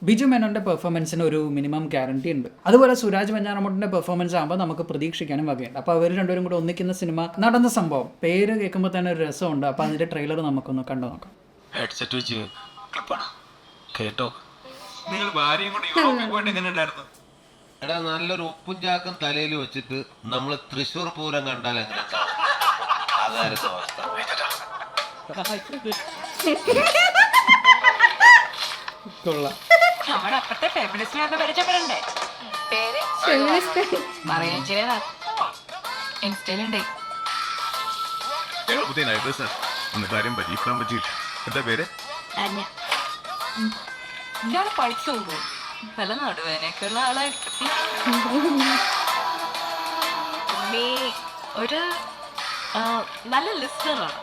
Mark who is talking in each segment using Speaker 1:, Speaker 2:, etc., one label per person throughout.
Speaker 1: ബിജു മേനോന്റെ പെർഫോമൻസിന് ഒരു minimum guarantee ഉണ്ട്. അതുപോലെ സുരാജ് വെഞ്ഞാറമൂട്ടിന്റെ പെർഫോമൻസ് ആകുമ്പോൾ നമുക്ക് പ്രതീക്ഷിക്കാനും വകയുണ്ട്. അപ്പോൾ അവർ രണ്ടുപേരും കൂടെ ഒന്നിക്കുന്ന സിനിമ നടന്ന സംഭവം പേര് കേൾക്കുമ്പോൾ തന്നെ ഒരു രസമുണ്ട്. അപ്പോൾ അതിന്റെ ട്രെയിലർ നമുക്കൊന്ന് കണ്ടു നോക്കാം.
Speaker 2: ഹെഡ്സെറ്റ് വെച്ച് കേട്ടോ. നിങ്ങൾ ഭാര്യയും കൊണ്ട് യൂറോപ്പിൽ പോയിട്ട് എങ്ങനെ ഉണ്ടായിരുന്നു?
Speaker 3: എടാ നല്ലൊരു ഉപ്പും ചാക്കും തലയിൽ വെച്ചിട്ട് നമ്മള് തൃശ്ശൂർ പൂരം കണ്ടാൽ എങ്ങനെ അതായിരുന്നു അവസ്ഥ.
Speaker 1: കൊള്ളാം.
Speaker 4: നമ്മുടെ അപ്പത്തെ ഫെമിനിസ്റ്റിനെ പരിചയപ്പെടണ്ടേ? പേര് ഇൻസ്റ്റയിലുണ്ട്.
Speaker 2: പുതിയ നൈബേഴ്സ് ഒന്ന് കാര്യം പരീക്ഷിക്കാൻ പറ്റിയില്ല. എന്താ പേര്?
Speaker 4: ഇയാള് പഠിച്ചു പോകും. പല നടുവേനൊക്കെയുള്ള ആളായിരിക്കും. നീ ഒരു നല്ല ലിസ്റ്ററാണ്.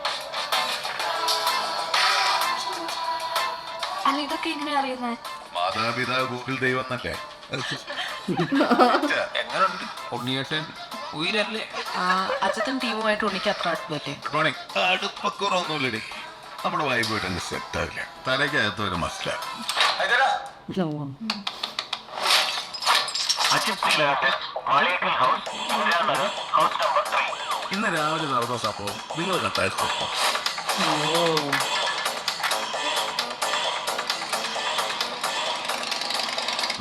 Speaker 4: അല്ല, ഇതൊക്കെ എങ്ങനെ അറിയുന്നത്?
Speaker 2: മാതാപിതാ ഗൂഗിൾ ദൈവം എന്നല്ലേ. എങ്ങനെയുണ്ട് ഉണ്ണിയേട്ടൻ? ഉയരല്ലേ?
Speaker 4: അച്ഛൻ ടീമുമായിട്ട് ഉണ്ണിക്ക് അത്ര അടുപ്പല്ലേ?
Speaker 2: അടുപ്പക്കുറൊന്നുമില്ലടി. നമ്മുടെ വൈബായിട്ട് അങ്ങ് സെറ്റ് ആവില്ല. തലയ്ക്കകത്ത് ഒരു മസ്റ്റാ. ഇന്ന് രാവിലെ നടന്ന സംഭവം നിങ്ങൾ കണ്ടായിരുന്നു.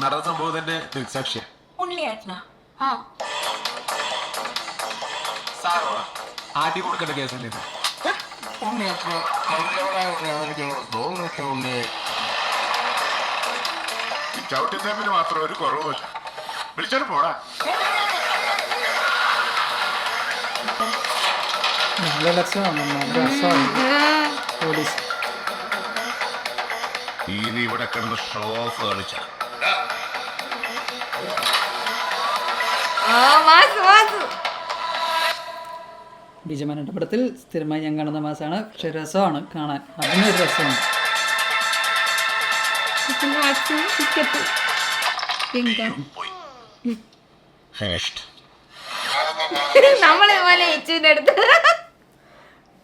Speaker 2: നടന്ന സംഭവത്തിന്റെ ദൃക്സാക്ഷ്യം
Speaker 4: ഉണ്ണിയേട്ടനാ?
Speaker 2: ആട്ടി കൊടുക്കേണ്ട കേസല്ലേ? ചവിട്ടുന്നതിന് മാത്രം ഒരു കുറവുമില്ല. വിളിച്ചോണ്ട് പോടാ.
Speaker 1: നല്ല രസമാണ് പോലീസ്.
Speaker 2: ഇനി ഇവിടെ കിടന്ന് ഷോ ഓഫ് കളിച്ച
Speaker 1: ബിജു മേനോന്റെ പടത്തിൽ സ്ഥിരമായി ഞാൻ കാണുന്ന മാസമാണ്. പക്ഷെ രസമാണ് കാണാൻ. അതിനൊരു രസമാണ്.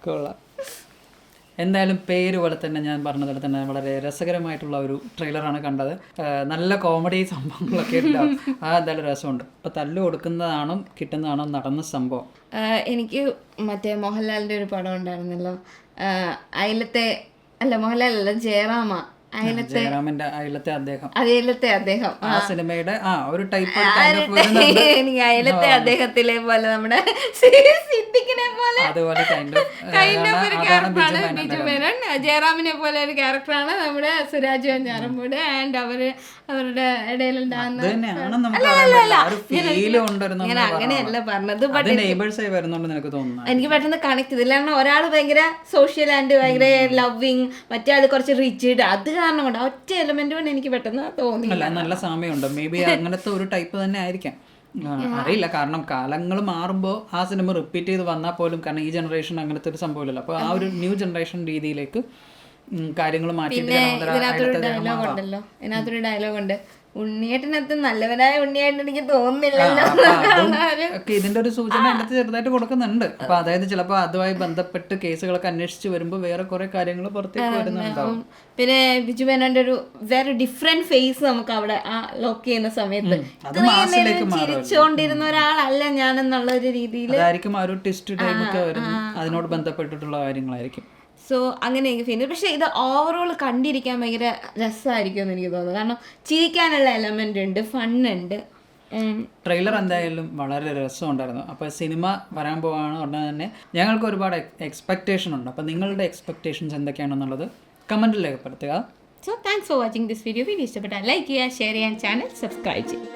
Speaker 1: കൊള്ളാം. എന്തായാലും പേര് പോലെ തന്നെ ഞാൻ പറഞ്ഞതുപോലെ തന്നെ വളരെ രസകരമായിട്ടുള്ള ഒരു ട്രെയിലറാണ് കണ്ടത്. നല്ല കോമഡി സംഭവങ്ങളൊക്കെ ഉണ്ടാവും. എന്തായാലും രസമുണ്ട്. ഇപ്പം തല്ല് കൊടുക്കുന്നതാണോ കിട്ടുന്നതാണോ നടന്ന സംഭവം?
Speaker 5: എനിക്ക് മറ്റേ മോഹൻലാലിൻ്റെ ഒരു പടം ഉണ്ടായിരുന്നല്ലോ, അയലത്തെ അല്ല മോഹൻലാലല്ല ജയറാമ,
Speaker 1: അയലത്തെ അദ്ദേഹം ആ സിനിമയുടെ ഒരു ടൈപ്പ്
Speaker 5: എനിക്ക് അയലത്തെ അദ്ദേഹത്തിലെ പോലെ നമ്മുടെ സിദ്ദിഖിനെ പോലെ
Speaker 1: അതുപോലെ
Speaker 5: ഒരു ക്യാരക്ടറാണ് ബിജു മേനോൻ. ജയറാമിനെ പോലെ ഒരു ക്യാരക്ടറാണ് നമ്മുടെ സുരാജ് വെഞ്ഞാറമൂട്. ആൻഡ് അവരുടെ ഇടയിലുണ്ടാകുന്ന ഞാൻ അങ്ങനെയല്ല പറഞ്ഞത്. ബട്ട് എനിക്ക് പെട്ടെന്ന് കണക്ട് ചെയ്തില്ല. കാരണം ഒരാൾ ഭയങ്കര സോഷ്യൽ ആൻഡ് ഭയങ്കര ലവിങ്, മറ്റേ ആൾ കുറച്ച് റിച്ചിഡ്. അത് കാരണം കൊണ്ട് ഒറ്റ എലമെന്റ് കൊണ്ട് എനിക്ക് പെട്ടെന്ന് തോന്നി.
Speaker 1: നല്ല സാമ്യമുണ്ട്. മേ ബി അങ്ങനത്തെ ഒരു ടൈപ്പ് തന്നെ ആയിരിക്കാം, അറിയില്ല. കാരണം കാലങ്ങൾ മാറുമ്പോൾ ആ സിനിമ റിപ്പീറ്റ് ചെയ്ത് വന്നാൽ പോലും, കാരണം ഈ ജനറേഷൻ അങ്ങനത്തെ ഒരു സംഭവമില്ലല്ലോ. അപ്പോൾ ആ ഒരു ന്യൂ ജനറേഷൻ രീതിയിലേക്ക് കാര്യങ്ങൾ മാറ്റി.
Speaker 5: ഇതിനകത്തൊരു ഡയലോഗ് ഉണ്ട്, ഉണ്ണിയേട്ടനകത്ത് നല്ലവനായ ഉണ്ണിയേട്ടൻ എനിക്ക് തോന്നുന്നില്ലല്ലോ.
Speaker 1: ഇതിന്റെ ഒരു സൂചന അതിനകത്ത് ചെറുതായിട്ട് കൊടുക്കുന്നുണ്ട്. അപ്പൊ അതായത് ചിലപ്പോൾ അതുമായി ബന്ധപ്പെട്ട് കേസുകളൊക്കെ അന്വേഷിച്ച് വരുമ്പോൾ വേറെ കുറെ കാര്യങ്ങൾ പുറത്തേക്ക് വരുന്നുണ്ടാവും.
Speaker 5: പിന്നെ ബിജു മേനോന്റെ ഒരു വേറെ ഡിഫറെന്റ് ഫേസ് നമുക്ക് അവിടെ ആ ലോക്ക് ചെയ്യുന്ന സമയത്ത് ചിരിച്ചുകൊണ്ടിരുന്ന ഒരാളല്ല ഞാനെന്നുള്ള ഒരു രീതിയിൽ
Speaker 1: അതായിരിക്കും ആ ഒരു ട്വിസ്റ്റ് ടൈമൊക്കെ വരുന്നു. അതിനോട് ബന്ധപ്പെട്ടിട്ടുള്ള കാര്യങ്ങളായിരിക്കും.
Speaker 5: സോ അങ്ങനെ എനിക്ക് ഫീൽ. പക്ഷേ ഇത് ഓവറോൾ കണ്ടിരിക്കാൻ ഭയങ്കര രസമായിരിക്കും എന്ന് എനിക്ക് തോന്നുന്നു. കാരണം ചിരിക്കാനുള്ള എലമെന്റ് ഉണ്ട്, ഫണ്ണുണ്ട്.
Speaker 1: ട്രെയിലർ എന്തായാലും വളരെ രസമുണ്ടായിരുന്നു. അപ്പോൾ സിനിമ വരാൻ പോവാണ് ഉടനെ തന്നെ ഞങ്ങൾക്ക് ഒരുപാട് എക്സ്പെക്റ്റേഷൻ ഉണ്ട്. അപ്പോൾ നിങ്ങളുടെ എക്സ്പെക്റ്റേഷൻസ് എന്തൊക്കെയാണെന്നുള്ളത് കമൻറ്റിൽ രേഖപ്പെടുത്തുക.
Speaker 5: So thanks for watching this video. Video ഇഷ്ടപ്പെട്ടാൽ ലൈക്ക് ചെയ്യുക, ഷെയർ ചെയ്യാൻ, ചാനൽ സബ്സ്ക്രൈബ് ചെയ്യുക.